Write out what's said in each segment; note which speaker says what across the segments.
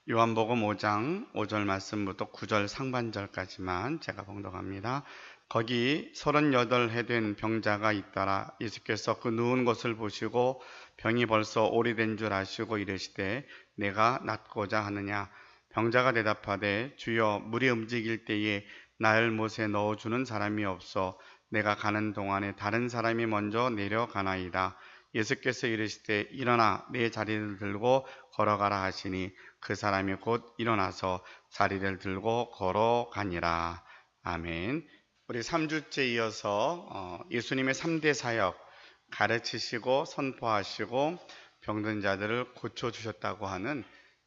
Speaker 1: 요한복음 5장 5절 말씀부터 9절 상반절까지만 제가 봉독합니다. 거기 38해 된 병자가 있더라. 예수께서 그 누운 것을 보시고 병이 벌써 오래된 줄 아시고 이르시되 내가 낫고자 하느냐. 병자가 대답하되 주여 물이 움직일 때에 나를 못에 넣어주는 사람이 없어 내가 가는 동안에 다른 사람이 먼저 내려가나이다. 예수께서 이르시되 일어나 내 자리를 들고 걸어가라 하시니 그 사람이 곧 일어나서 자리를 들고 걸어가니라. 아멘. 우리 3주째 이어서 예수님의 3대 사역, 가르치시고 선포하시고 병든 자들을 고쳐주셨다고 하는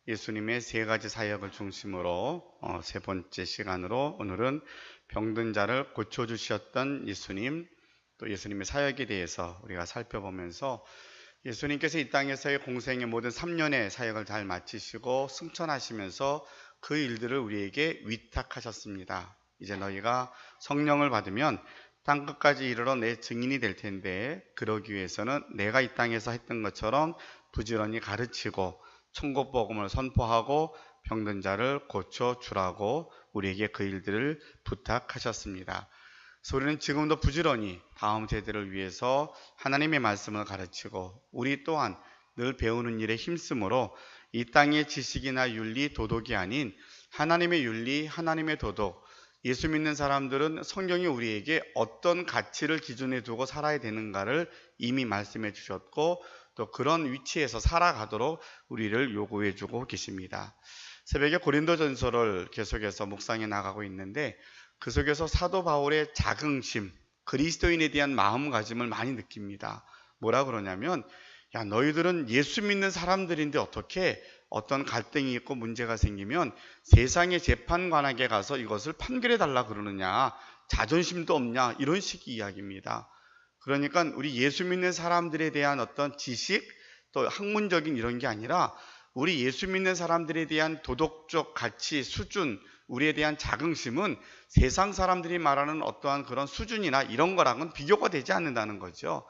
Speaker 1: 예수님의 세 가지 사역을 중심으로 세 번째 시간으로 오늘은 병든 자를 고쳐주셨던 예수님, 또 예수님의 사역에 대해서 우리가 살펴보면서 예수님께서 이 땅에서의 공생의 모든 3년의 사역을 잘 마치시고 승천하시면서 그 일들을 우리에게 위탁하셨습니다. 이제 너희가 성령을 받으면 땅끝까지 이르러 내 증인이 될 텐데 그러기 위해서는 내가 이 땅에서 했던 것처럼 부지런히 가르치고 천국 복음을 선포하고 병든 자를 고쳐주라고 우리에게 그 일들을 부탁하셨습니다. 그래서 우리는 지금도 부지런히 다음 세대를 위해서 하나님의 말씀을 가르치고 우리 또한 늘 배우는 일에 힘쓰므로 이 땅의 지식이나 윤리, 도덕이 아닌 하나님의 윤리, 하나님의 도덕, 예수 믿는 사람들은 성경이 우리에게 어떤 가치를 기준에 두고 살아야 되는가를 이미 말씀해 주셨고 또 그런 위치에서 살아가도록 우리를 요구해 주고 계십니다. 새벽에 고린도전서를 계속해서 묵상해 나가고 있는데 그 속에서 사도 바울의 자긍심, 그리스도인에 대한 마음가짐을 많이 느낍니다. 뭐라 그러냐면 야 너희들은 예수 믿는 사람들인데 어떻게 어떤 갈등이 있고 문제가 생기면 세상의 재판관에게 가서 이것을 판결해 달라 그러느냐, 자존심도 없냐, 이런 식의 이야기입니다. 그러니까 우리 예수 믿는 사람들에 대한 어떤 지식 또 학문적인 이런 게 아니라 우리 예수 믿는 사람들에 대한 도덕적 가치, 수준, 우리에 대한 자긍심은 세상 사람들이 말하는 어떠한 그런 수준이나 이런 거랑은 비교가 되지 않는다는 거죠.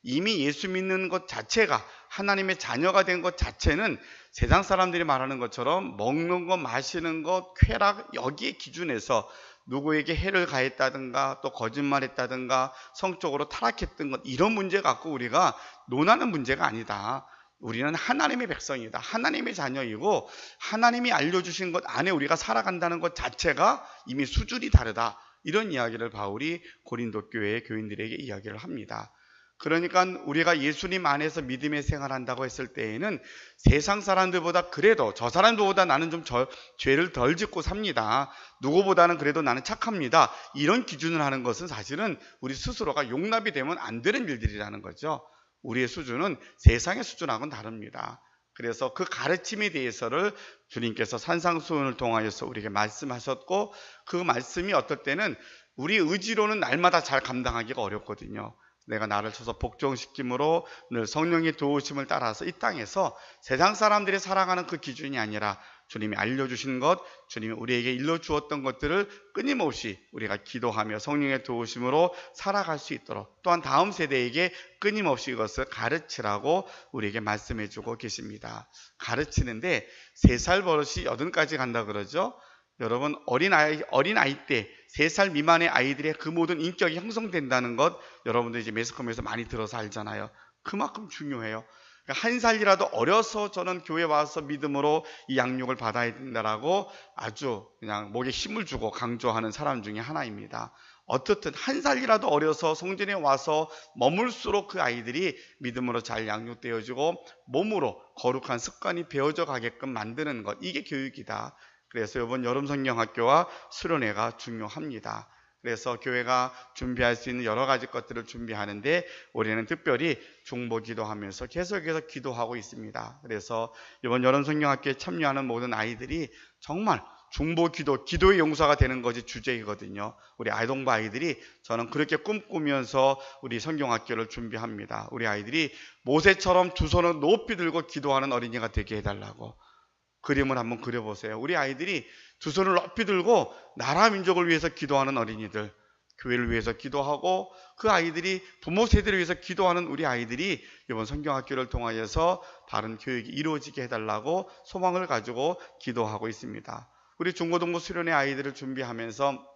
Speaker 1: 이미 예수 믿는 것 자체가 하나님의 자녀가 된 것 자체는 세상 사람들이 말하는 것처럼 먹는 것, 마시는 것, 쾌락 여기에 기준해서 누구에게 해를 가했다든가 또 거짓말했다든가 성적으로 타락했던 것 이런 문제 갖고 우리가 논하는 문제가 아니다. 우리는 하나님의 백성이다. 하나님의 자녀이고 하나님이 알려주신 것 안에 우리가 살아간다는 것 자체가 이미 수준이 다르다. 이런 이야기를 바울이 고린도 교회의 교인들에게 이야기를 합니다. 그러니까 우리가 예수님 안에서 믿음의 생활한다고 했을 때에는 세상 사람들보다 그래도 저 사람들보다 나는 좀 죄를 덜 짓고 삽니다. 누구보다는 그래도 나는 착합니다. 이런 기준을 하는 것은 사실은 우리 스스로가 용납이 되면 안 되는 일들이라는 거죠. 우리의 수준은 세상의 수준하고는 다릅니다. 그래서 그 가르침에 대해서를 주님께서 산상수훈을 통하여서 우리에게 말씀하셨고 그 말씀이 어떨 때는 우리 의지로는 날마다 잘 감당하기가 어렵거든요. 내가 나를 쳐서 복종시킴으로 늘 성령의 도우심을 따라서 이 땅에서 세상 사람들이 살아가는 그 기준이 아니라 주님이 알려주신 것, 주님이 우리에게 일러주었던 것들을 끊임없이 우리가 기도하며 성령의 도우심으로 살아갈 수 있도록 또한 다음 세대에게 끊임없이 이것을 가르치라고 우리에게 말씀해주고 계십니다. 가르치는데 3살 버릇이 80까지 간다 그러죠. 여러분 어린아이 때 3살 미만의 아이들의 그 모든 인격이 형성된다는 것 여러분들 이제 매스컴에서 많이 들어서 알잖아요. 그만큼 중요해요. 그러니까 1살이라도 어려서 저는 교회 와서 믿음으로 이 양육을 받아야 된다라고 아주 그냥 목에 힘을 주고 강조하는 사람 중에 하나입니다. 어떻든 1살이라도 어려서 성전에 와서 머물수록 그 아이들이 믿음으로 잘 양육되어지고 몸으로 거룩한 습관이 배워져 가게끔 만드는 것, 이게 교육이다. 그래서 이번 여름 성경학교와 수련회가 중요합니다. 그래서 교회가 준비할 수 있는 여러 가지 것들을 준비하는데 올해는 특별히 중보 기도하면서 계속해서 기도하고 있습니다. 그래서 이번 여름 성경학교에 참여하는 모든 아이들이 정말 중보 기도, 기도의 용사가 되는 것이 주제이거든요. 우리 아이동부 아이들이 저는 그렇게 꿈꾸면서 우리 성경학교를 준비합니다. 우리 아이들이 모세처럼 두 손을 높이 들고 기도하는 어린이가 되게 해달라고. 그림을 한번 그려보세요. 우리 아이들이 두 손을 높이 들고 나라 민족을 위해서 기도하는 어린이들, 교회를 위해서 기도하고 그 아이들이 부모 세대를 위해서 기도하는 우리 아이들이 이번 성경학교를 통하여서 바른 교육이 이루어지게 해달라고 소망을 가지고 기도하고 있습니다. 우리 중고등부 수련회 아이들을 준비하면서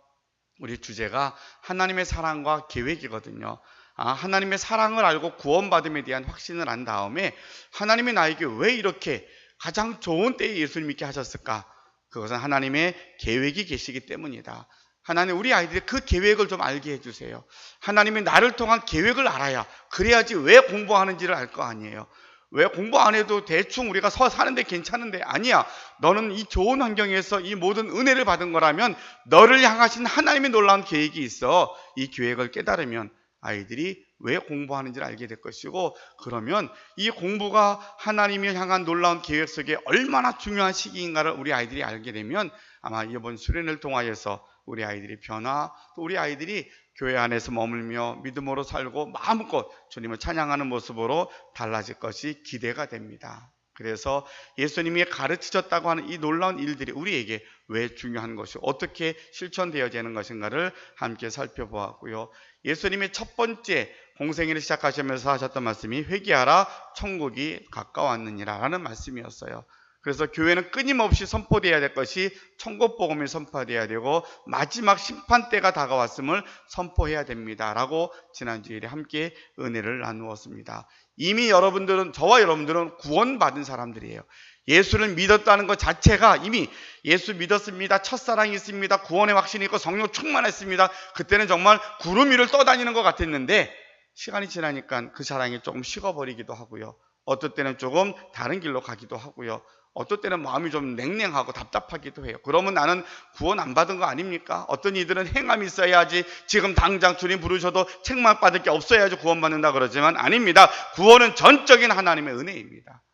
Speaker 1: 우리 주제가 하나님의 사랑과 계획이거든요. 하나님의 사랑을 알고 구원받음에 대한 확신을 한 다음에 하나님이 나에게 왜 이렇게 가장 좋은 때에 예수를 믿게 하셨을까? 그것은 하나님의 계획이 계시기 때문이다. 하나님, 우리 아이들이 그 계획을 좀 알게 해주세요. 하나님이 나를 통한 계획을 알아야, 그래야지 왜 공부하는지를 알 거 아니에요. 왜 공부 안 해도 대충 우리가 사는데 괜찮은데, 아니야. 너는 이 좋은 환경에서 이 모든 은혜를 받은 거라면 너를 향하신 하나님의 놀라운 계획이 있어. 이 계획을 깨달으면 아이들이 왜 공부하는지를 알게 될 것이고, 그러면 이 공부가 하나님이 향한 놀라운 계획 속에 얼마나 중요한 시기인가를 우리 아이들이 알게 되면 아마 이번 수련을 통하여서 우리 아이들이 변화, 또 우리 아이들이 교회 안에서 머물며 믿음으로 살고 마음껏 주님을 찬양하는 모습으로 달라질 것이 기대가 됩니다. 그래서 예수님이 가르치셨다고 하는 이 놀라운 일들이 우리에게 왜 중요한 것이 어떻게 실천되어지는 것인가를 함께 살펴보았고요. 예수님의 첫 번째 공생애를 시작하시면서 하셨던 말씀이 회개하라 천국이 가까웠느니라 라는 말씀이었어요. 그래서 교회는 끊임없이 선포되어야 될 것이 천국 복음이 선포되어야 되고 마지막 심판 때가 다가왔음을 선포해야 됩니다 라고 지난주일에 함께 은혜를 나누었습니다. 이미 여러분들은, 저와 여러분들은 구원받은 사람들이에요. 예수를 믿었다는 것 자체가 이미 예수 믿었습니다, 첫사랑이 있습니다, 구원의 확신이 있고 성령 충만했습니다. 그때는 정말 구름 위를 떠다니는 것 같았는데 시간이 지나니까 그 사랑이 조금 식어버리기도 하고요. 어떨 때는 조금 다른 길로 가기도 하고요. 어떨 때는 마음이 좀 냉랭하고 답답하기도 해요. 그러면 나는 구원 안 받은 거 아닙니까? 어떤 이들은 행함이 있어야지, 지금 당장 주님 부르셔도 책망 받을 게 없어야지 구원받는다 그러지만 아닙니다. 구원은 전적인 하나님의 은혜입니다.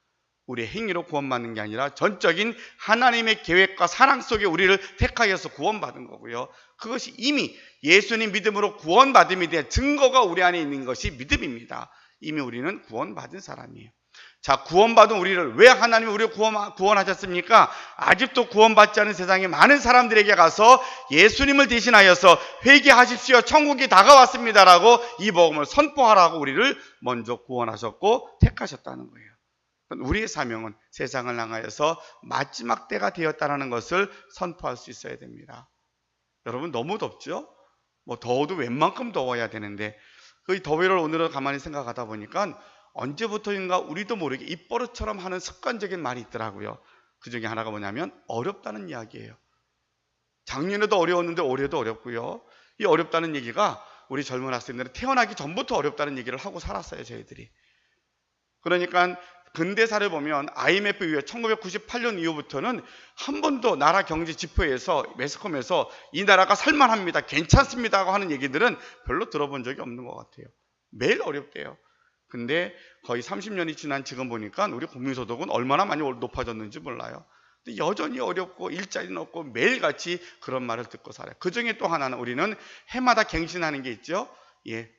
Speaker 1: 우리의 행위로 구원받는 게 아니라 전적인 하나님의 계획과 사랑 속에 우리를 택하여서 구원받은 거고요. 그것이 이미 예수님 믿음으로 구원받음에 대한 증거가 우리 안에 있는 것이 믿음입니다. 이미 우리는 구원받은 사람이에요. 자, 구원받은 우리를 왜 하나님이 우리를 구원하셨습니까? 아직도 구원받지 않은 세상에 많은 사람들에게 가서 예수님을 대신하여서 회개하십시오, 천국이 다가왔습니다라고 이 복음을 선포하라고 우리를 먼저 구원하셨고 택하셨다는 거예요. 우리의 사명은 세상을 향하여서 마지막 때가 되었다는 것을 선포할 수 있어야 됩니다. 여러분, 너무 덥죠? 더워도 웬만큼 더워야 되는데 그 더위를 오늘은 가만히 생각하다 보니까 언제부터인가 우리도 모르게 입버릇처럼 하는 습관적인 말이 있더라고요. 그 중에 하나가 뭐냐면 어렵다는 이야기예요. 작년에도 어려웠는데 올해도 어렵고요. 이 어렵다는 얘기가 우리 젊은 학생들은 태어나기 전부터 어렵다는 얘기를 하고 살았어요, 저희들이. 그러니까 근대사를 보면 IMF 이후에 1998년 이후부터는 한 번도 나라 경제 지표에서, 매스컴에서 이 나라가 살만합니다, 괜찮습니다 하는 얘기들은 별로 들어본 적이 없는 것 같아요. 매일 어렵대요. 근데 거의 30년이 지난 지금 보니까 우리 국민소득은 얼마나 많이 높아졌는지 몰라요. 근데 여전히 어렵고 일자리는 없고 매일같이 그런 말을 듣고 살아요. 그 중에 또 하나는 우리는 해마다 갱신하는 게 있죠.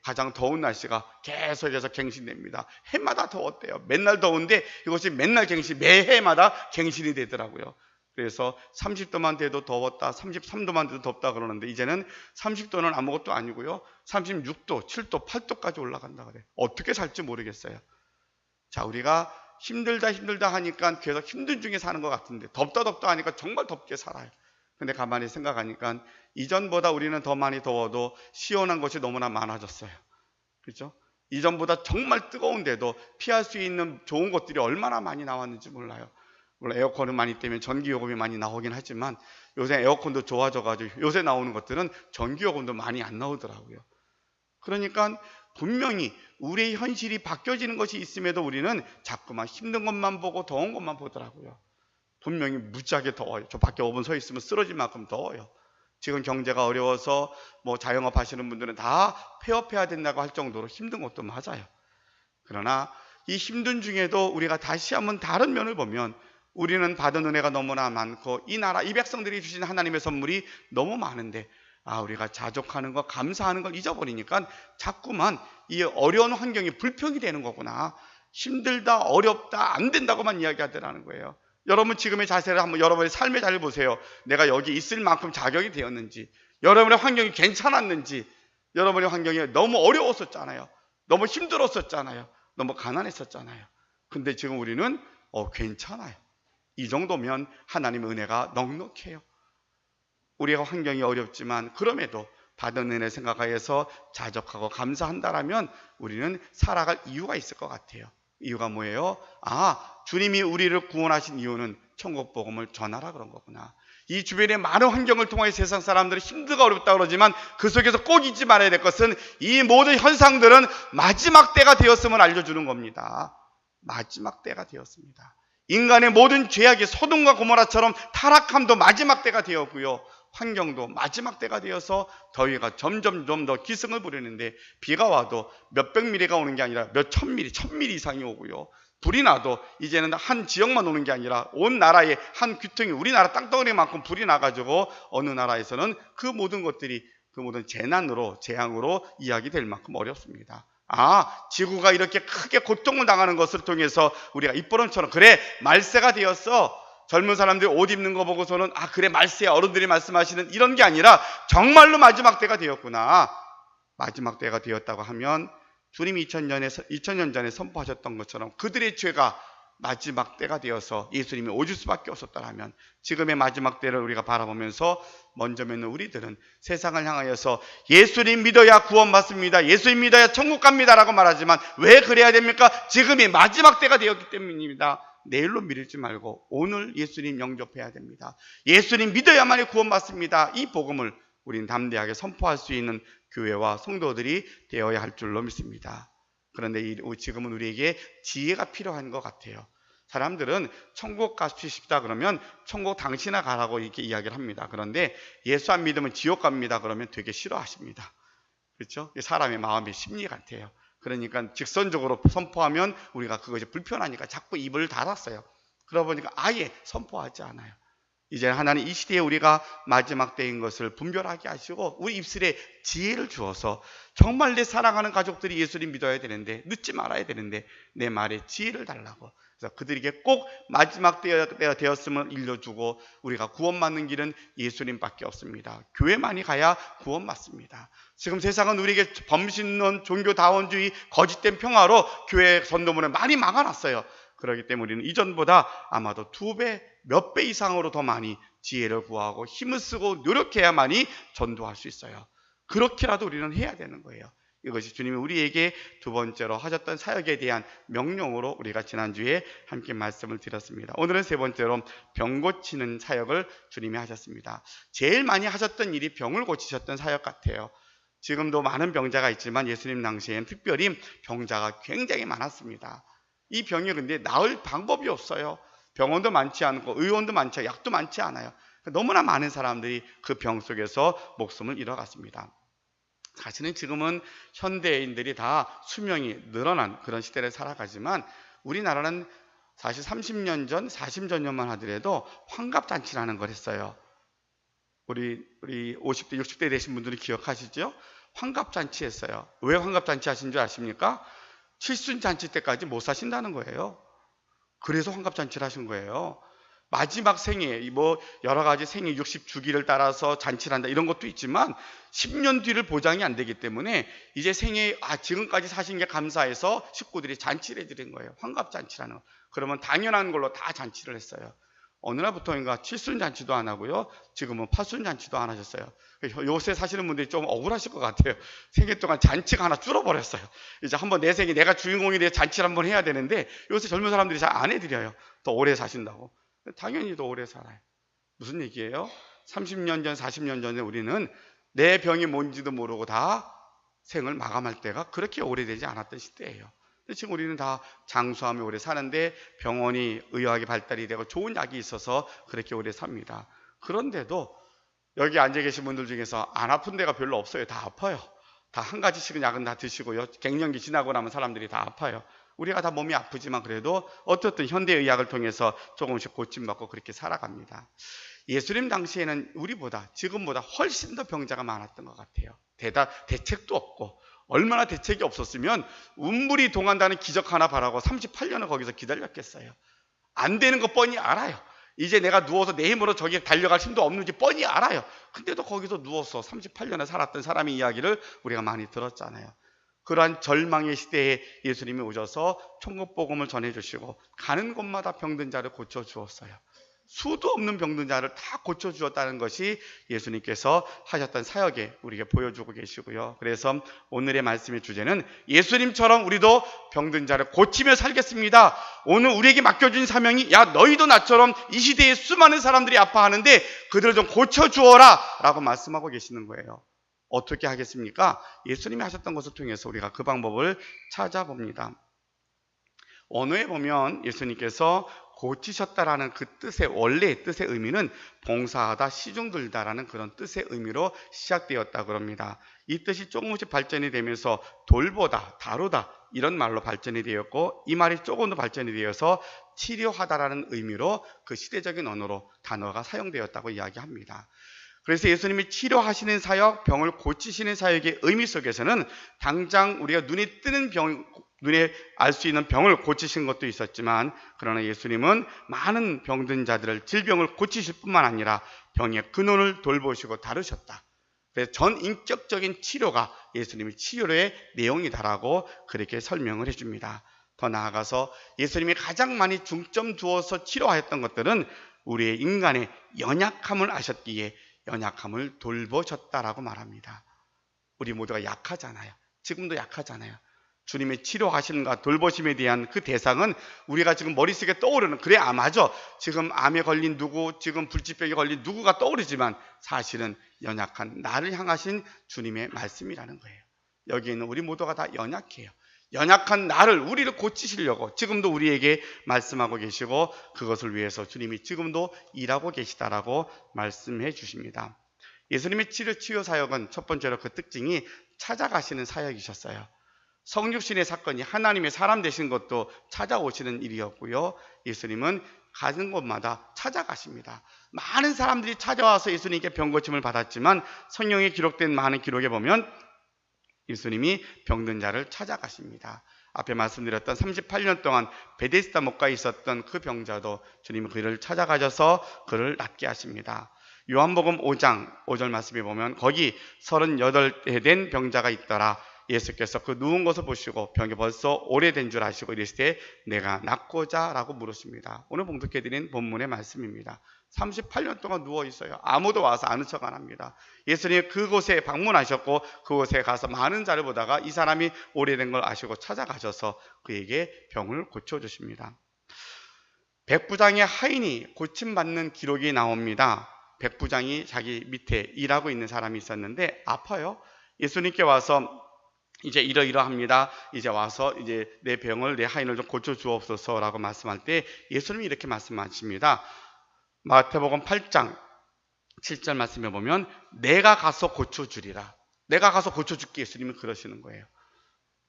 Speaker 1: 가장 더운 날씨가 계속해서 갱신됩니다. 해마다 더웠대요. 맨날 더운데 이것이 맨날 매해마다 갱신이 되더라고요. 그래서 30도만 돼도 더웠다, 33도만 돼도 덥다 그러는데 이제는 30도는 아무것도 아니고요, 36도, 7도, 8도까지 올라간다 그래요. 어떻게 살지 모르겠어요. 자, 우리가 힘들다 하니까 계속 힘든 중에 사는 것 같은데 덥다 하니까 정말 덥게 살아요. 근데 가만히 생각하니까 이전보다 우리는 더 많이 더워도 시원한 것이 너무나 많아졌어요. 그렇죠? 이전보다 정말 뜨거운데도 피할 수 있는 좋은 것들이 얼마나 많이 나왔는지 몰라요. 물론 에어컨은 많이 때문에 전기요금이 많이 나오긴 하지만 요새 에어컨도 좋아져가지고 요새 나오는 것들은 전기요금도 많이 안 나오더라고요. 그러니까 분명히 우리의 현실이 바뀌어지는 것이 있음에도 우리는 자꾸만 힘든 것만 보고 더운 것만 보더라고요. 분명히 무지하게 더워요. 저 밖에 5분 서 있으면 쓰러질 만큼 더워요. 지금 경제가 어려워서 자영업 하시는 분들은 다 폐업해야 된다고 할 정도로 힘든 것도 맞아요. 그러나 이 힘든 중에도 우리가 다시 한번 다른 면을 보면 우리는 받은 은혜가 너무나 많고 이 나라, 이 백성들이 주신 하나님의 선물이 너무 많은데 우리가 자족하는 것, 감사하는 걸 잊어버리니까 자꾸만 이 어려운 환경이 불평이 되는 거구나, 힘들다, 어렵다, 안 된다고만 이야기하더라는 거예요. 여러분 지금의 자세를 한번, 여러분의 삶의 자리를 보세요. 내가 여기 있을 만큼 자격이 되었는지, 여러분의 환경이 괜찮았는지, 여러분의 환경이 너무 어려웠었잖아요. 너무 힘들었었잖아요. 너무 가난했었잖아요. 근데 지금 우리는 괜찮아요. 이 정도면 하나님의 은혜가 넉넉해요. 우리가 환경이 어렵지만 그럼에도 받은 은혜 생각하여서 자족하고 감사한다라면 우리는 살아갈 이유가 있을 것 같아요. 이유가 뭐예요? 주님이 우리를 구원하신 이유는 천국 복음을 전하라 그런 거구나. 이 주변의 많은 환경을 통해 세상 사람들이 힘들고 어렵다 그러지만 그 속에서 꼭 잊지 말아야 될 것은 이 모든 현상들은 마지막 때가 되었음을 알려주는 겁니다. 마지막 때가 되었습니다. 인간의 모든 죄악이 소돔과 고모라처럼 타락함도 마지막 때가 되었고요. 환경도 마지막 때가 되어서 더위가 점점 좀 더 기승을 부리는데 비가 와도 몇백 미리가 오는 게 아니라 몇천 미리, 천 미리 이상이 오고요. 불이 나도 이제는 한 지역만 오는 게 아니라 온 나라에 한 귀퉁이, 우리나라 땅덩어리만큼 불이 나가지고 어느 나라에서는 그 모든 것들이 그 모든 재난으로, 재앙으로 이야기될 만큼 어렵습니다. 지구가 이렇게 크게 고통을 당하는 것을 통해서 우리가 입버릇처럼 그래 말세가 되었어. 젊은 사람들이 옷 입는 거 보고서는 그래 말세야, 어른들이 말씀하시는 이런 게 아니라 정말로 마지막 때가 되었구나. 마지막 때가 되었다고 하면 주님이 2000년 전에 선포하셨던 것처럼 그들의 죄가 마지막 때가 되어서 예수님이 오실 수밖에 없었다면 지금의 마지막 때를 우리가 바라보면서 먼저 맺는 우리들은 세상을 향하여서 예수님 믿어야 구원받습니다, 예수님 믿어야 천국 갑니다 라고 말하지만 왜 그래야 됩니까? 지금이 마지막 때가 되었기 때문입니다. 내일로 미루지 말고 오늘 예수님 영접해야 됩니다. 예수님 믿어야만이 구원받습니다. 이 복음을 우리는 담대하게 선포할 수 있는 교회와 성도들이 되어야 할 줄로 믿습니다. 그런데 지금은 우리에게 지혜가 필요한 것 같아요. 사람들은 천국 가고 싶다 그러면 천국 당신아 가라고 이렇게 이야기를 합니다. 그런데 예수 안 믿으면 지옥 갑니다 그러면 되게 싫어하십니다. 그렇죠? 사람의 마음의 심리 같아요. 그러니까 직선적으로 선포하면 우리가 그것이 불편하니까 자꾸 입을 닫았어요. 그러다 보니까 아예 선포하지 않아요. 이제 하나님 이 시대에 우리가 마지막 때인 것을 분별하게 하시고 우리 입술에 지혜를 주어서 정말 내 사랑하는 가족들이 예수님 믿어야 되는데 늦지 말아야 되는데 내 말에 지혜를 달라고, 그래서 그들에게 꼭 마지막 때가 되었음을 일러주고 우리가 구원받는 길은 예수님밖에 없습니다. 교회만이 가야 구원받습니다. 지금 세상은 우리에게 범신론, 종교다원주의, 거짓된 평화로 교회 전도문을 많이 막아놨어요. 그렇기 때문에 우리는 이전보다 아마도 2배, 몇 배 이상으로 더 많이 지혜를 구하고 힘을 쓰고 노력해야만이 전도할 수 있어요. 그렇게라도 우리는 해야 되는 거예요. 이것이 주님이 우리에게 두 번째로 하셨던 사역에 대한 명령으로 우리가 지난주에 함께 말씀을 드렸습니다. 오늘은 세 번째로 병 고치는 사역을 주님이 하셨습니다. 제일 많이 하셨던 일이 병을 고치셨던 사역 같아요. 지금도 많은 병자가 있지만 예수님 당시에는 특별히 병자가 굉장히 많았습니다. 이 병이 근데 나을 방법이 없어요. 병원도 많지 않고 의원도 많지 않고 약도 많지 않아요. 너무나 많은 사람들이 그 병 속에서 목숨을 잃어갔습니다. 사실은 지금은 현대인들이 다 수명이 늘어난 그런 시대를 살아가지만 우리나라는 사실 30년 전, 40년 전만 하더라도 환갑잔치라는 걸 했어요. 우리 50대, 60대 되신 분들이 기억하시죠? 환갑잔치 했어요. 왜 환갑잔치 하신 줄 아십니까? 칠순잔치 때까지 못 사신다는 거예요. 그래서 환갑잔치를 하신 거예요. 마지막 생에 여러 가지 생애 60주기를 따라서 잔치를 한다 이런 것도 있지만 10년 뒤를 보장이 안 되기 때문에 이제 생애 지금까지 사신 게 감사해서 식구들이 잔치를 해드린 거예요. 환갑잔치라는 거. 그러면 당연한 걸로 다 잔치를 했어요. 어느 날부터인가 칠순잔치도 안 하고요. 지금은 팔순잔치도 안 하셨어요. 요새 사시는 분들이 좀 억울하실 것 같아요. 생애 동안 잔치가 하나 줄어버렸어요. 이제 한번 내 생에 내가 주인공이 돼서 잔치를 한번 해야 되는데 요새 젊은 사람들이 잘 안 해드려요. 더 오래 사신다고. 당연히 더 오래 살아요. 무슨 얘기예요? 30년 전, 40년 전에 우리는 내 병이 뭔지도 모르고 다 생을 마감할 때가 그렇게 오래되지 않았던 시대예요. 지금 우리는 다 장수하며 오래 사는데 병원이 의학이 발달이 되고 좋은 약이 있어서 그렇게 오래 삽니다. 그런데도 여기 앉아 계신 분들 중에서 안 아픈 데가 별로 없어요. 다 아파요. 다 한 가지씩은 약은 다 드시고요. 갱년기 지나고 나면 사람들이 다 아파요. 우리가 다 몸이 아프지만 그래도 어떻든 현대의학을 통해서 조금씩 고침받고 그렇게 살아갑니다. 예수님 당시에는 우리보다 지금보다 훨씬 더 병자가 많았던 것 같아요. 대책도 없고 얼마나 대책이 없었으면 운물이 동한다는 기적 하나 바라고 38년을 거기서 기다렸겠어요. 안 되는 거 뻔히 알아요. 이제 내가 누워서 내 힘으로 저기에 달려갈 힘도 없는지 뻔히 알아요. 근데도 거기서 누워서 38년을 살았던 사람의 이야기를 우리가 많이 들었잖아요. 그러한 절망의 시대에 예수님이 오셔서 천국복음을 전해주시고 가는 곳마다 병든 자를 고쳐주었어요. 수도 없는 병든 자를 다 고쳐주었다는 것이 예수님께서 하셨던 사역에 우리에게 보여주고 계시고요. 그래서 오늘의 말씀의 주제는 예수님처럼 우리도 병든 자를 고치며 살겠습니다. 오늘 우리에게 맡겨준 사명이 야 너희도 나처럼 이 시대에 수많은 사람들이 아파하는데 그들을 좀 고쳐주어라 라고 말씀하고 계시는 거예요. 어떻게 하겠습니까? 예수님이 하셨던 것을 통해서 우리가 그 방법을 찾아봅니다. 언어에 보면 예수님께서 고치셨다라는 그 뜻의 원래의 뜻의 의미는 봉사하다, 시중들다라는 그런 뜻의 의미로 시작되었다 그럽니다. 이 뜻이 조금씩 발전이 되면서 돌보다, 다루다 이런 말로 발전이 되었고 이 말이 조금 더 발전이 되어서 치료하다라는 의미로 그 시대적인 언어로 단어가 사용되었다고 이야기합니다. 그래서 예수님이 치료하시는 사역, 병을 고치시는 사역의 의미 속에서는 당장 우리가 눈에 뜨는 눈에 알 수 있는 병을 고치신 것도 있었지만 그러나 예수님은 많은 병든 자들을 질병을 고치실 뿐만 아니라 병의 근원을 돌보시고 다루셨다. 그래서 전인격적인 치료가 예수님의 치료의 내용이다라고 그렇게 설명을 해줍니다. 더 나아가서 예수님이 가장 많이 중점 두어서 치료하였던 것들은 우리의 인간의 연약함을 아셨기에 연약함을 돌보셨다라고 말합니다. 우리 모두가 약하잖아요. 지금도 약하잖아요. 주님의 치료하시는가 돌보심에 대한 그 대상은 우리가 지금 머릿속에 떠오르는 그래 맞아 지금 암에 걸린 누구 지금 불치병에 걸린 누구가 떠오르지만 사실은 연약한 나를 향하신 주님의 말씀이라는 거예요. 여기 있는 우리 모두가 다 연약해요. 연약한 나를 우리를 고치시려고 지금도 우리에게 말씀하고 계시고 그것을 위해서 주님이 지금도 일하고 계시다라고 말씀해 주십니다. 예수님의 치료 사역은 첫 번째로 그 특징이 찾아가시는 사역이셨어요. 성육신의 사건이 하나님의 사람 되신 것도 찾아오시는 일이었고요. 예수님은 가는 곳마다 찾아가십니다. 많은 사람들이 찾아와서 예수님께 병고침을 받았지만 성경에 기록된 많은 기록에 보면 예수님이 병든 자를 찾아가십니다. 앞에 말씀드렸던 38년 동안 베데스다 목가에 있었던 그 병자도 주님은 그를 찾아가셔서 그를 낫게 하십니다. 요한복음 5장 5절 말씀에 보면 거기 38해 된 병자가 있더라. 예수께서 그 누운 것을 보시고 병이 벌써 오래된 줄 아시고 이르시되 내가 낫고자 라고 물으십니다. 오늘 봉독해드린 본문의 말씀입니다. 38년 동안 누워있어요. 아무도 와서 아는 척 안 합니다. 예수님 그곳에 방문하셨고 그곳에 가서 많은 자를 보다가 이 사람이 오래된 걸 아시고 찾아가셔서 그에게 병을 고쳐주십니다. 백부장의 하인이 고침받는 기록이 나옵니다. 백부장이 자기 밑에 일하고 있는 사람이 있었는데 아파요. 예수님께 와서 이제 이러이러합니다. 이제 와서 이제 내 병을 내 하인을 좀 고쳐 주옵소서라고 말씀할 때 예수님이 이렇게 말씀하십니다. 마태복음 8장 7절 말씀에 보면 내가 가서 고쳐 주리라. 내가 가서 고쳐 줄게 예수님은 그러시는 거예요.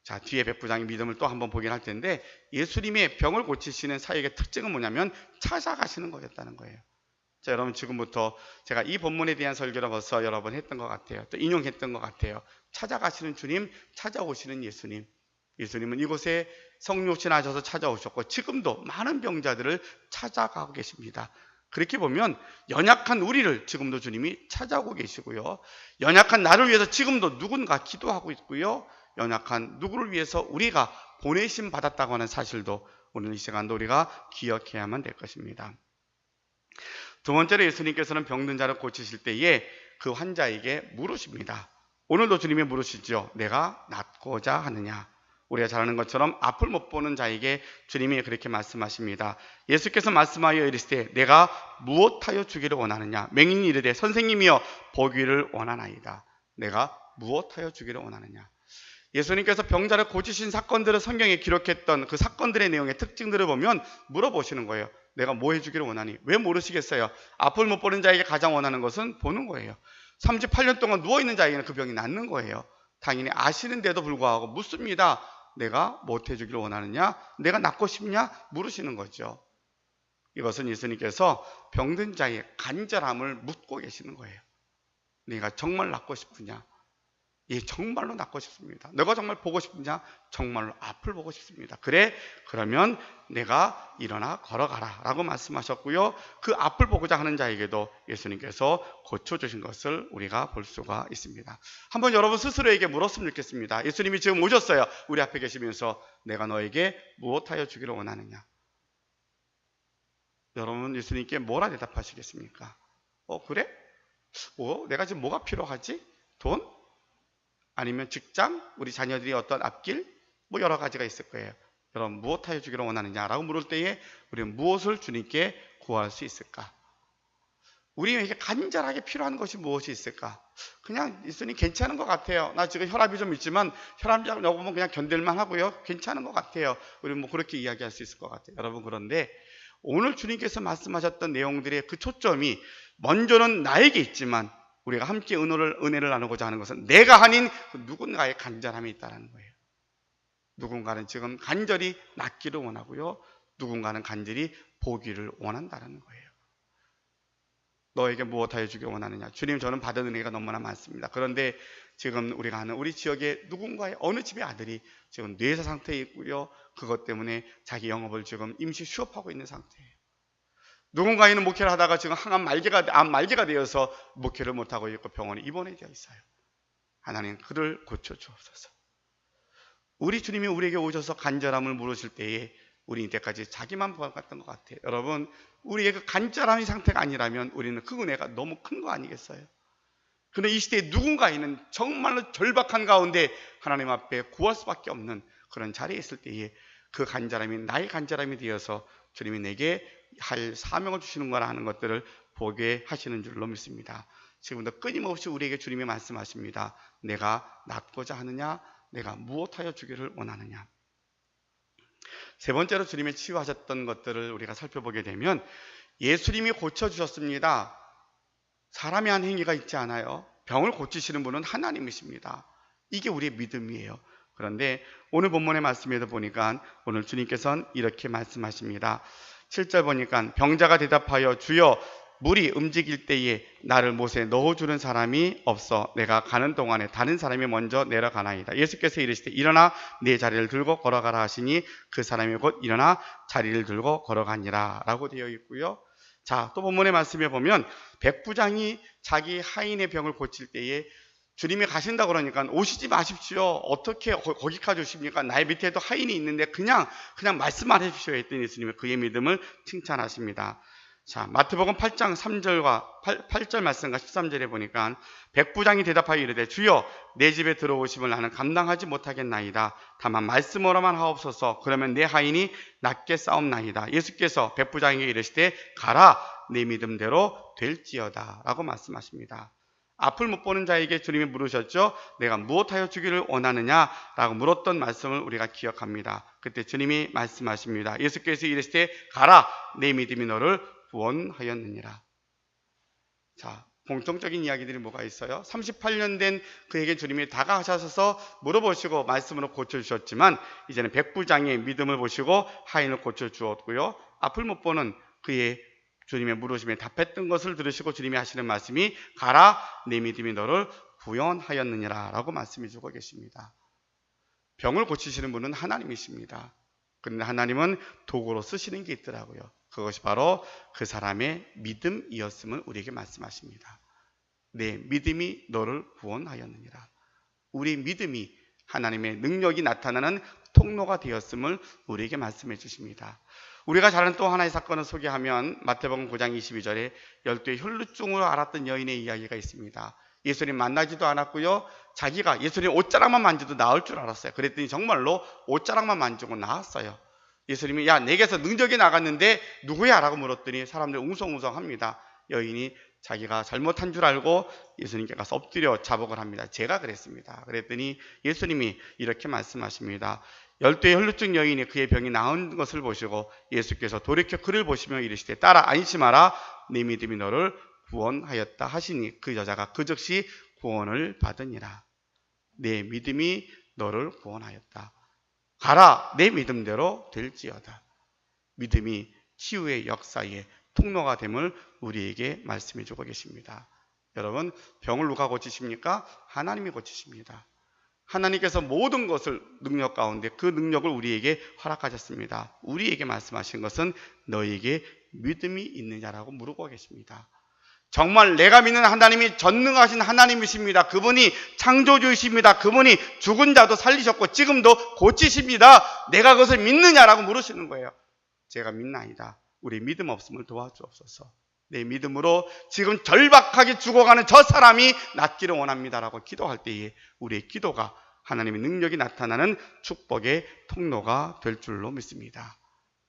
Speaker 1: 자, 뒤에 백부장의 믿음을 또 한번 보긴 할 텐데 예수님의 병을 고치시는 사역의 특징은 뭐냐면 찾아가시는 거였다는 거예요. 자, 여러분 지금부터 제가 이 본문에 대한 설교를 벌써 여러 번 했던 것 같아요. 또 인용했던 것 같아요. 찾아가시는 주님, 찾아오시는 예수님. 예수님은 이곳에 성육신 하셔서 찾아오셨고 지금도 많은 병자들을 찾아가고 계십니다. 그렇게 보면 연약한 우리를 지금도 주님이 찾아오고 계시고요. 연약한 나를 위해서 지금도 누군가 기도하고 있고요. 연약한 누구를 위해서 우리가 보내심 받았다고 하는 사실도 오늘 이 시간도 우리가 기억해야만 될 것입니다. 두 번째로 예수님께서는 병든 자를 고치실 때에 그 환자에게 물으십니다. 오늘도 주님이 물으시죠. 내가 낫고자 하느냐. 우리가 잘 아는 것처럼 앞을 못 보는 자에게 주님이 그렇게 말씀하십니다. 예수께서 말씀하여 이르시되 내가 무엇하여 주기를 원하느냐. 맹인이 이르되 선생님이여 보기를 원하나이다. 내가 무엇하여 주기를 원하느냐. 예수님께서 병자를 고치신 사건들을 성경에 기록했던 그 사건들의 내용의 특징들을 보면 물어보시는 거예요. 내가 뭐 해주기를 원하니? 왜 모르시겠어요? 앞을 못 보는 자에게 가장 원하는 것은 보는 거예요. 38년 동안 누워있는 자에게는 그 병이 낫는 거예요. 당연히 아시는데도 불구하고 묻습니다. 내가 뭐 해주기를 원하느냐? 내가 낫고 싶냐? 물으시는 거죠. 이것은 예수님께서 병든 자의 간절함을 묻고 계시는 거예요. 내가 정말 낫고 싶으냐? 예, 정말로 낫고 싶습니다. 너가 정말 보고 싶냐? 정말로 앞을 보고 싶습니다. 그래, 그러면 내가 일어나 걸어가라 라고 말씀하셨고요. 그 앞을 보고자 하는 자에게도 예수님께서 고쳐주신 것을 우리가 볼 수가 있습니다. 한번 여러분 스스로에게 물었으면 좋겠습니다. 예수님이 지금 오셨어요. 우리 앞에 계시면서 내가 너에게 무엇하여 주기를 원하느냐? 여러분 예수님께 뭐라 대답하시겠습니까? 그래? 내가 지금 뭐가 필요하지? 돈? 아니면 직장? 우리 자녀들이 어떤 앞길? 뭐 여러 가지가 있을 거예요. 여러분 무엇하여 주기를 원하느냐라고 물을 때에 우리는 무엇을 주님께 구할 수 있을까? 우리에게 간절하게 필요한 것이 무엇이 있을까? 그냥 예수님 괜찮은 것 같아요. 나 지금 혈압이 좀 있지만 혈압약 먹으면 그냥 견딜만 하고요. 괜찮은 것 같아요. 우리 뭐 그렇게 이야기할 수 있을 것 같아요. 여러분 그런데 오늘 주님께서 말씀하셨던 내용들의 그 초점이 먼저는 나에게 있지만 우리가 함께 은혜를 나누고자 하는 것은 내가 아닌 그 누군가의 간절함이 있다는 거예요. 누군가는 지금 간절히 낫기를 원하고요. 누군가는 간절히 보기를 원한다는 거예요. 너에게 무엇하여 주길 원하느냐? 주님 저는 받은 은혜가 너무나 많습니다. 그런데 지금 우리가 아는 우리 지역에 누군가의 어느 집의 아들이 지금 뇌사 상태에 있고요. 그것 때문에 자기 영업을 지금 임시 휴업하고 있는 상태예요. 누군가에는 목회를 하다가 지금 암 말기가 되어서 목회를 못하고 있고 병원에 입원해 되어 있어요. 하나님 그를 고쳐주옵소서. 우리 주님이 우리에게 오셔서 간절함을 물으실 때에 우리 이때까지 자기만 보았던 것 같아요. 여러분 우리의 그 간절함의 상태가 아니라면 우리는 그 은혜가 너무 큰 거 아니겠어요? 그런데 이 시대에 누군가에는 정말로 절박한 가운데 하나님 앞에 구할 수밖에 없는 그런 자리에 있을 때에 그 간절함이 나의 간절함이 되어서 주님이 내게 할 사명을 주시는 거라 하는 것들을 보게 하시는 줄로 믿습니다. 지금도 끊임없이 우리에게 주님이 말씀하십니다. 내가 낫고자 하느냐? 내가 무엇하여 주기를 원하느냐? 세 번째로 주님이 치유하셨던 것들을 우리가 살펴보게 되면 예수님이 고쳐주셨습니다. 사람이 한 행위가 있지 않아요. 병을 고치시는 분은 하나님이십니다. 이게 우리의 믿음이에요. 그런데 오늘 본문의 말씀에도 보니까 오늘 주님께서는 이렇게 말씀하십니다. 7절 보니까 병자가 대답하여 주여 물이 움직일 때에 나를 못에 넣어주는 사람이 없어 내가 가는 동안에 다른 사람이 먼저 내려가나이다. 예수께서 이르시되 일어나 네 자리를 들고 걸어가라 하시니 그 사람이 곧 일어나 자리를 들고 걸어가니라 라고 되어 있고요. 자, 또 본문의 말씀에 보면 백부장이 자기 하인의 병을 고칠 때에 주님이 가신다 그러니까 오시지 마십시오. 어떻게 거기까지 오십니까? 나의 밑에도 하인이 있는데 그냥 말씀만 해주셔야 했더니 예수님이 그의 믿음을 칭찬하십니다. 자, 마태복음 8장 3절과 8절 말씀과 13절에 보니까 백부장이 대답하여 이르되 주여 내 집에 들어오심을 나는 감당하지 못하겠나이다. 다만 말씀으로만 하옵소서. 그러면 내 하인이 낫게 싸움나이다. 예수께서 백부장에게 이르시되 가라 내 믿음대로 될지어다 라고 말씀하십니다. 앞을 못 보는 자에게 주님이 물으셨죠. 내가 무엇하여 주기를 원하느냐 라고 물었던 말씀을 우리가 기억합니다. 그때 주님이 말씀하십니다. 예수께서 이르시되 가라 내 믿음이 너를 구원하였느니라. 자, 공통적인 이야기들이 뭐가 있어요? 38년 된 그에게 주님이 다가가셔서 물어보시고 말씀으로 고쳐주셨지만 이제는 백부장의 믿음을 보시고 하인을 고쳐주었고요. 앞을 못 보는 그의 주님의 물으심에 답했던 것을 들으시고 주님이 하시는 말씀이 가라 내 믿음이 너를 구원하였느니라 라고 말씀해 주고 계십니다. 병을 고치시는 분은 하나님이십니다. 그런데 하나님은 도구로 쓰시는 게 있더라고요. 그것이 바로 그 사람의 믿음이었음을 우리에게 말씀하십니다. 내 믿음이 너를 구원하였느니라. 우리 믿음이 하나님의 능력이 나타나는 통로가 되었음을 우리에게 말씀해 주십니다. 우리가 잘 아는 또 하나의 사건을 소개하면 마태복음 9장 22절에 12의 혈루증으로 앓았던 여인의 이야기가 있습니다. 예수님 만나지도 않았고요. 자기가 예수님 옷자락만 만져도 나을 줄 알았어요. 그랬더니 정말로 옷자락만 만지고 나았어요. 예수님이 야 내게서 능력이 나갔는데 누구야? 라고 물었더니 사람들 웅성웅성합니다. 여인이 자기가 잘못한 줄 알고 예수님께 가서 엎드려 자복을 합니다. 제가 그랬습니다. 그랬더니 예수님이 이렇게 말씀하십니다. 12의 혈루증 여인이 그의 병이 나은 것을 보시고 예수께서 돌이켜 그를 보시며 이르시되 따라 안심하라 내 믿음이 너를 구원하였다 하시니 그 여자가 그 즉시 구원을 받으니라. 내 믿음이 너를 구원하였다. 가라 내 믿음대로 될지어다. 믿음이 치유의 역사의 통로가 됨을 우리에게 말씀해 주고 계십니다. 여러분, 병을 누가 고치십니까? 하나님이 고치십니다. 하나님께서 모든 것을 능력 가운데 그 능력을 우리에게 허락하셨습니다. 우리에게 말씀하신 것은 너에게 믿음이 있느냐라고 물어보고 계십니다. 정말 내가 믿는 하나님이 전능하신 하나님이십니다. 그분이 창조주이십니다. 그분이 죽은 자도 살리셨고 지금도 고치십니다. 내가 그것을 믿느냐라고 물으시는 거예요. 제가 믿나이다. 우리 믿음 없음을 도와주옵소서. 내 믿음으로 지금 절박하게 죽어가는 저 사람이 낫기를 원합니다라고 기도할 때에 우리의 기도가 하나님의 능력이 나타나는 축복의 통로가 될 줄로 믿습니다.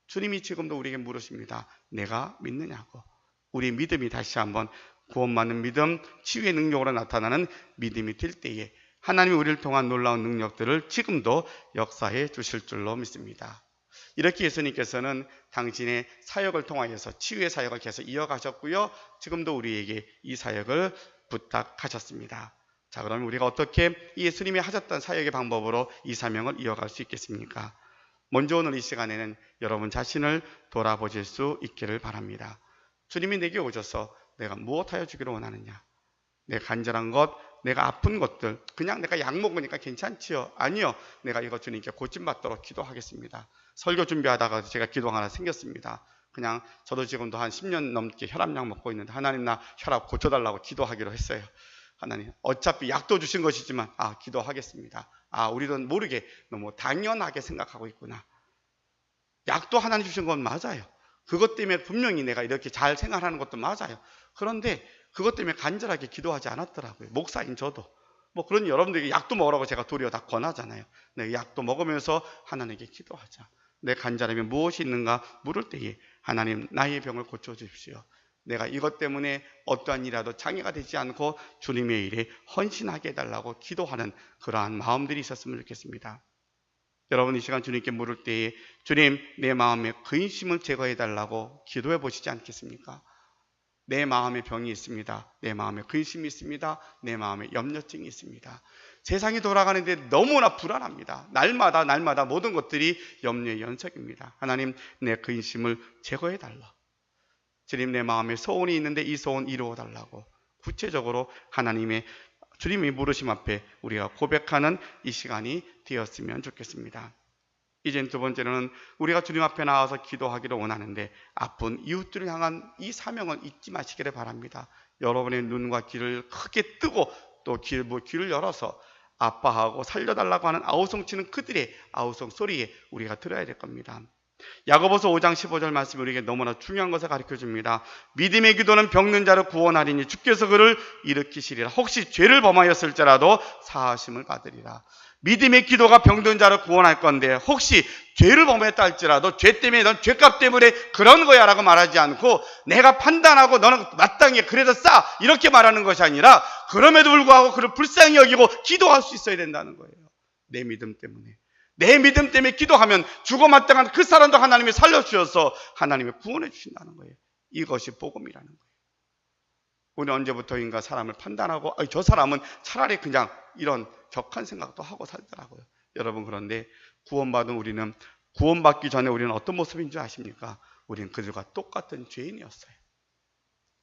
Speaker 1: 주님이 지금도 우리에게 물으십니다. 내가 믿느냐고. 우리의 믿음이 다시 한번 구원받는 믿음, 치유의 능력으로 나타나는 믿음이 될 때에 하나님이 우리를 통한 놀라운 능력들을 지금도 역사해 주실 줄로 믿습니다. 이렇게 예수님께서는 당신의 사역을 통하여서 치유의 사역을 계속 이어가셨고요. 지금도 우리에게 이 사역을 부탁하셨습니다. 자, 그러면 우리가 어떻게 예수님이 하셨던 사역의 방법으로 이 사명을 이어갈 수 있겠습니까? 먼저 오늘 이 시간에는 여러분 자신을 돌아보실 수 있기를 바랍니다. 주님이 내게 오셔서 내가 무엇하여 주기를 원하느냐? 내 간절한 것, 내가 아픈 것들, 그냥 내가 약 먹으니까 괜찮지요? 아니요. 내가 이거 주님께 고침받도록 기도하겠습니다. 설교 준비하다가 제가 기도가 하나 생겼습니다. 그냥 저도 지금도 한 10년 넘게 혈압약 먹고 있는데 하나님 나 혈압 고쳐달라고 기도하기로 했어요. 하나님 어차피 약도 주신 것이지만 기도하겠습니다. 우리도 모르게 너무 당연하게 생각하고 있구나. 약도 하나님 주신 건 맞아요. 그것 때문에 분명히 내가 이렇게 잘 생활하는 것도 맞아요. 그런데 그것 때문에 간절하게 기도하지 않았더라고요. 목사인 저도. 뭐 그런 여러분들에게 약도 먹으라고 제가 도리어 다 권하잖아요. 네, 약도 먹으면서 하나님께 기도하자. 내 간절함이 무엇이 있는가 물을 때에 하나님 나의 병을 고쳐주십시오. 내가 이것 때문에 어떠한 일이라도 장애가 되지 않고 주님의 일에 헌신하게 해달라고 기도하는 그러한 마음들이 있었으면 좋겠습니다. 여러분 이 시간 주님께 물을 때에 주님 내 마음의 근심을 제거해달라고 기도해 보시지 않겠습니까? 내 마음에 병이 있습니다. 내 마음에 근심이 있습니다. 내 마음에 염려증이 있습니다. 세상이 돌아가는데 너무나 불안합니다. 날마다 모든 것들이 염려의 연속입니다. 하나님 내 근심을 제거해달라. 주님 내 마음에 소원이 있는데 이 소원 이루어달라고 구체적으로 하나님의 주님의 물으심 앞에 우리가 고백하는 이 시간이 되었으면 좋겠습니다. 이젠 두 번째로는 우리가 주님 앞에 나와서 기도하기를 원하는데 아픈 이웃들을 향한 이 사명을 잊지 마시기를 바랍니다. 여러분의 눈과 귀를 크게 뜨고 또 귀를 열어서 아파하고 살려달라고 하는 아우성치는 그들의 아우성 소리에 우리가 들어야 될 겁니다. 야고보서 5장 15절 말씀이 우리에게 너무나 중요한 것을 가르쳐줍니다. 믿음의 기도는 병든 자를 구원하리니 주께서 그를 일으키시리라. 혹시 죄를 범하였을지라도 사하심을 받으리라. 믿음의 기도가 병든 자를 구원할 건데 혹시 죄를 범했다 할지라도 죄 때문에 넌 죄값 때문에 그런 거야 라고 말하지 않고 내가 판단하고 너는 마땅히 그래도 싸 이렇게 말하는 것이 아니라 그럼에도 불구하고 그를 불쌍히 여기고 기도할 수 있어야 된다는 거예요. 내 믿음 때문에. 내 믿음 때문에 기도하면 죽어 마땅한 그 사람도 하나님이 살려주셔서 하나님이 구원해 주신다는 거예요. 이것이 복음이라는 거예요. 우리 언제부터인가 사람을 판단하고 저 사람은 차라리 그냥 이런 격한 생각도 하고 살더라고요. 여러분 그런데 구원받은 우리는 구원받기 전에 우리는 어떤 모습인 줄 아십니까? 우리는 그들과 똑같은 죄인이었어요.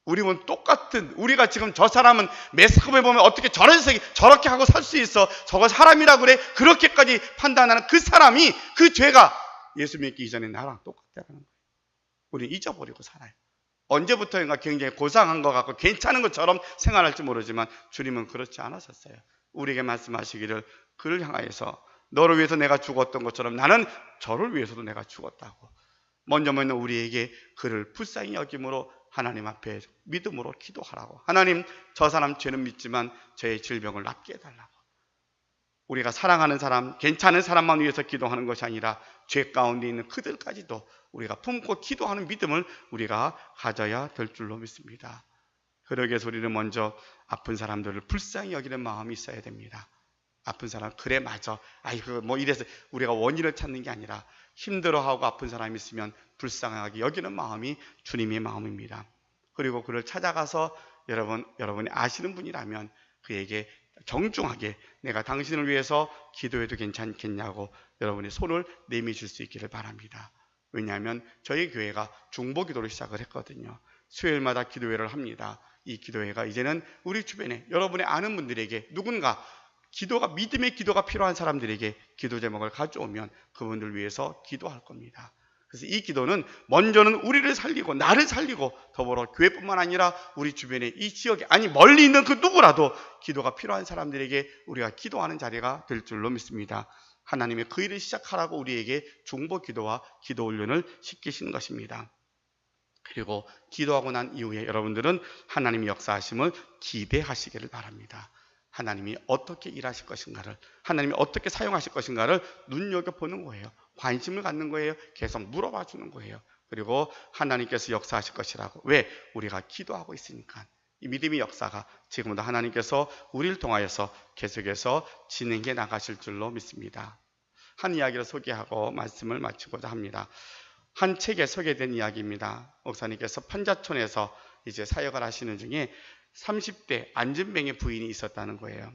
Speaker 1: 우리는 똑같은 우리가 지금 저 사람은 매스컴에 보면 어떻게 저렇게 하고 살 수 있어 저거 사람이라 그래 그렇게까지 판단하는 그 사람이 그 죄가 예수 믿기 이전에 나랑 똑같다는 거예요. 우리는 잊어버리고 살아요. 언제부터인가 굉장히 고상한 것 같고 괜찮은 것처럼 생활할지 모르지만 주님은 그렇지 않으셨어요. 우리에게 말씀하시기를 그를 향하여서 너를 위해서 내가 죽었던 것처럼 나는 저를 위해서도 내가 죽었다고. 먼저 우리에게 그를 불쌍히 여김으로 하나님 앞에 믿음으로 기도하라고. 하나님 저 사람 죄는 믿지만 저의 질병을 낫게 해달라고. 우리가 사랑하는 사람, 괜찮은 사람만 위해서 기도하는 것이 아니라 죄 가운데 있는 그들까지도 우리가 품고 기도하는 믿음을 우리가 가져야 될 줄로 믿습니다. 그러기 위해서 우리는 먼저 아픈 사람들을 불쌍히 여기는 마음이 있어야 됩니다. 아픈 사람 그래 맞아 이래서 우리가 원인을 찾는 게 아니라 힘들어하고 아픈 사람이 있으면 불쌍하게 여기는 마음이 주님의 마음입니다. 그리고 그를 찾아가서 여러분이 아시는 분이라면 그에게 정중하게 내가 당신을 위해서 기도해도 괜찮겠냐고 여러분의 손을 내미실 수 있기를 바랍니다. 왜냐하면 저희 교회가 중보기도를 시작을 했거든요. 수요일마다 기도회를 합니다. 이 기도회가 이제는 우리 주변에 여러분의 아는 분들에게 누군가 믿음의 기도가 필요한 사람들에게 기도 제목을 가져오면 그분들 위해서 기도할 겁니다. 그래서 이 기도는 먼저는 우리를 살리고 나를 살리고 더불어 교회뿐만 아니라 우리 주변에 이 지역에 아니 멀리 있는 그 누구라도 기도가 필요한 사람들에게 우리가 기도하는 자리가 될 줄로 믿습니다. 하나님의 그 일을 시작하라고 우리에게 중보 기도와 기도 훈련을 시키시는 것입니다. 그리고 기도하고 난 이후에 여러분들은 하나님의 역사하심을 기대하시기를 바랍니다. 하나님이 어떻게 일하실 것인가를, 하나님이 어떻게 사용하실 것인가를 눈여겨보는 거예요. 관심을 갖는 거예요. 계속 물어봐 주는 거예요. 그리고 하나님께서 역사하실 것이라고. 왜? 우리가 기도하고 있으니까. 이 믿음의 역사가 지금도 하나님께서 우리를 통하여서 계속해서 진행해 나가실 줄로 믿습니다. 한 이야기를 소개하고 말씀을 마치고자 합니다. 한 책에 소개된 이야기입니다. 목사님께서 판자촌에서 이제 사역을 하시는 중에 30대 안진뱅이 부인이 있었다는 거예요.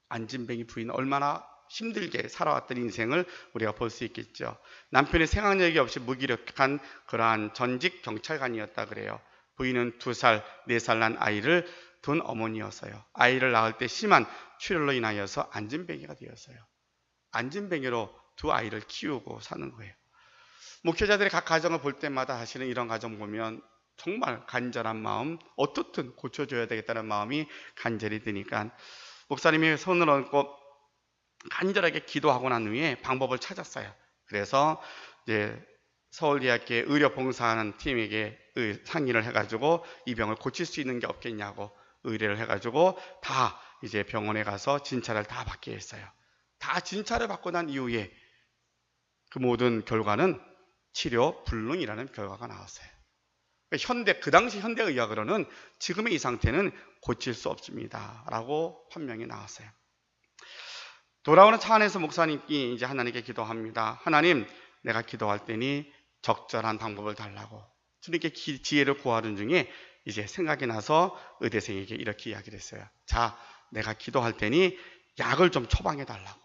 Speaker 1: 안진뱅이 부인 얼마나 힘들게 살아왔던 인생을 우리가 볼 수 있겠죠. 남편의 생활력이 없이 무기력한 그러한 전직 경찰관이었다 그래요. 부인은 2살, 4살 난 아이를 둔 어머니였어요. 아이를 낳을 때 심한 출혈로 인하여서 안진뱅이가 되었어요. 안진뱅이로 2 아이를 키우고 사는 거예요. 목회자들이 각 가정을 볼 때마다 하시는 이런 가정 보면 정말 간절한 마음, 어떻든 고쳐줘야 되겠다는 마음이 간절히 드니까 목사님이 손을 얹고 간절하게 기도하고 난 후에 방법을 찾았어요. 그래서 이제 서울대학교에 의료 봉사하는 팀에게 상의를 해가지고 이 병을 고칠 수 있는 게 없겠냐고 의뢰를 해가지고 다 이제 병원에 가서 진찰을 다 받게 했어요. 다 진찰을 받고 난 이후에 그 모든 결과는 치료 불능이라는 결과가 나왔어요. 그 당시 현대의학으로는 지금의 이 상태는 고칠 수 없습니다 라고 판명이 나왔어요. 돌아오는 차 안에서 목사님이 이제 하나님께 기도합니다. 하나님, 내가 기도할 때니 적절한 방법을 달라고. 주님께 지혜를 구하는 중에 이제 생각이 나서 의대생에게 이렇게 이야기를 했어요. 자, 내가 기도할 때니 약을 좀 처방해 달라고.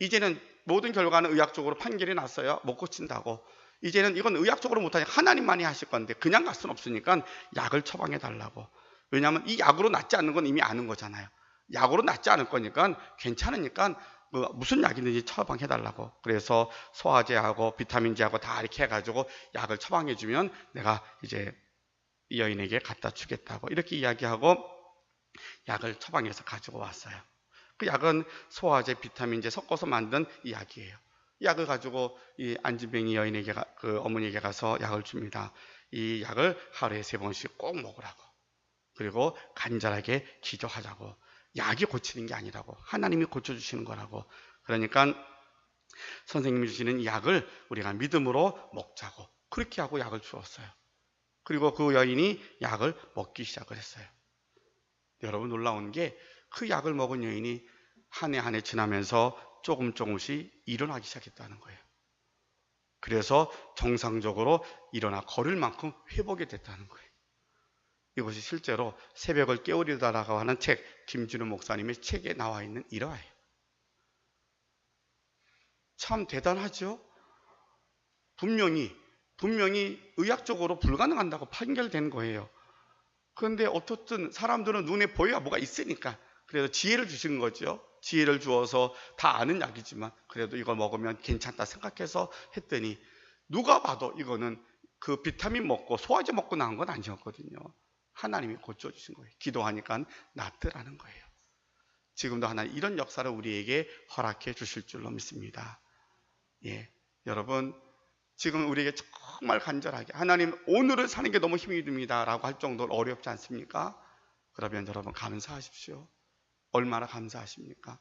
Speaker 1: 이제는 모든 결과는 의학적으로 판결이 났어요. 못 고친다고. 이제는 이건 의학적으로 못하니까 하나님만이 하실 건데 그냥 갈 수는 없으니까 약을 처방해 달라고. 왜냐하면 이 약으로 낫지 않는 건 이미 아는 거잖아요. 약으로 낫지 않을 거니까 괜찮으니까 무슨 약이든지 처방해 달라고. 그래서 소화제하고 비타민제하고 다 이렇게 해가지고 약을 처방해 주면 내가 이제 이 여인에게 갖다 주겠다고 이렇게 이야기하고 약을 처방해서 가지고 왔어요. 그 약은 소화제, 비타민제 섞어서 만든 이 약이에요. 이 약을 가지고 이 안진뱅이 여인에게 그 어머니에게 가서 약을 줍니다. 이 약을 하루에 3번씩 꼭 먹으라고. 그리고 간절하게 기도하자고. 약이 고치는 게 아니라고. 하나님이 고쳐주시는 거라고. 그러니까 선생님이 주시는 이 약을 우리가 믿음으로 먹자고. 그렇게 하고 약을 주었어요. 그리고 그 여인이 약을 먹기 시작을 했어요. 여러분 놀라운 게 그 약을 먹은 여인이 한 해 한 해 지나면서 조금씩 일어나기 시작했다는 거예요. 그래서 정상적으로 일어나 걸을 만큼 회복이 됐다는 거예요. 이것이 실제로 새벽을 깨우리다라고 하는 책, 김준우 목사님의 책에 나와 있는 일화예요. 참 대단하죠? 분명히 의학적으로 불가능한다고 판결된 거예요. 그런데 어떻든 사람들은 눈에 보여야 뭐가 있으니까 그래서 지혜를 주신 거죠. 지혜를 주어서 다 아는 약이지만 그래도 이걸 먹으면 괜찮다 생각해서 했더니 누가 봐도 이거는 그 비타민 먹고 소화제 먹고 나온 건 아니었거든요. 하나님이 고쳐주신 거예요. 기도하니까 낫더라는 거예요. 지금도 하나님 이런 역사를 우리에게 허락해 주실 줄로 믿습니다. 예, 여러분 지금 우리에게 정말 간절하게 하나님 오늘을 사는 게 너무 힘이 듭니다 라고 할 정도로 어렵지 않습니까? 그러면 여러분 감사하십시오. 얼마나 감사하십니까?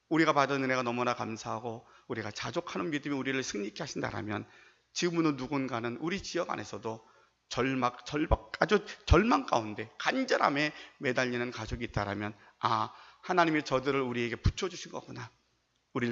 Speaker 1: 우리가 받은 은혜가 너무나 감사하고 우리가 자족하는 믿음이 우리를 승리케 하신다라면 지금은 누군가는 우리 지역 안에서도 아주 절망 가운데 간절함에 매달리는 가족이 있다라면 하나님이 저들을 우리에게 붙여주신 거구나.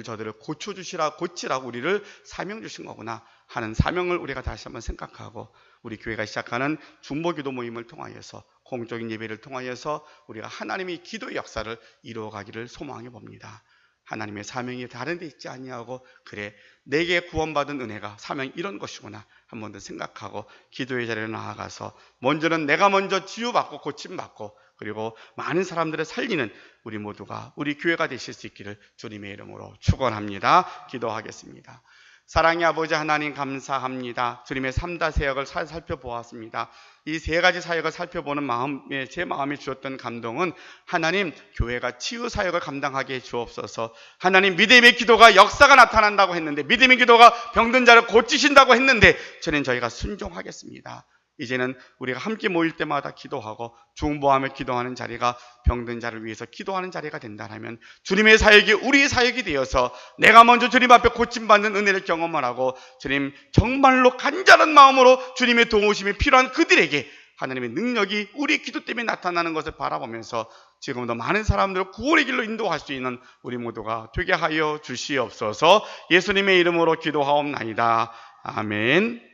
Speaker 1: 저들을 고치라고 우리를 사명 주신 거구나 하는 사명을 우리가 다시 한번 생각하고 우리 교회가 시작하는 중보기도 모임을 통하여서 공적인 예배를 통하여서 우리가 하나님의 기도의 역사를 이루어가기를 소망해 봅니다. 하나님의 사명이 다른 데 있지 아니하고 그래 내게 구원받은 은혜가 사명이 이런 것이구나 한 번 더 생각하고 기도의 자리에 나아가서 먼저는 내가 먼저 치유받고 고침받고 그리고 많은 사람들을 살리는 우리 모두가 우리 교회가 되실 수 있기를 주님의 이름으로 축원합니다. 기도하겠습니다. 사랑의 아버지 하나님 감사합니다. 주님의 3다 사역을 살펴보았습니다. 이 세 가지 사역을 살펴보는 마음에 제 마음에 주었던 감동은 하나님 교회가 치유 사역을 감당하게 해 주옵소서. 하나님 믿음의 기도가 역사가 나타난다고 했는데 믿음의 기도가 병든 자를 고치신다고 했는데 저희가 순종하겠습니다. 이제는 우리가 함께 모일 때마다 기도하고 중보하며 기도하는 자리가 병든 자를 위해서 기도하는 자리가 된다면 주님의 사역이 우리의 사역이 되어서 내가 먼저 주님 앞에 고침받는 은혜를 경험을 하고 주님 정말로 간절한 마음으로 주님의 도우심이 필요한 그들에게 하나님의 능력이 우리 기도 때문에 나타나는 것을 바라보면서 지금도 많은 사람들을 구원의 길로 인도할 수 있는 우리 모두가 되게 하여 주시옵소서. 예수님의 이름으로 기도하옵나이다. 아멘.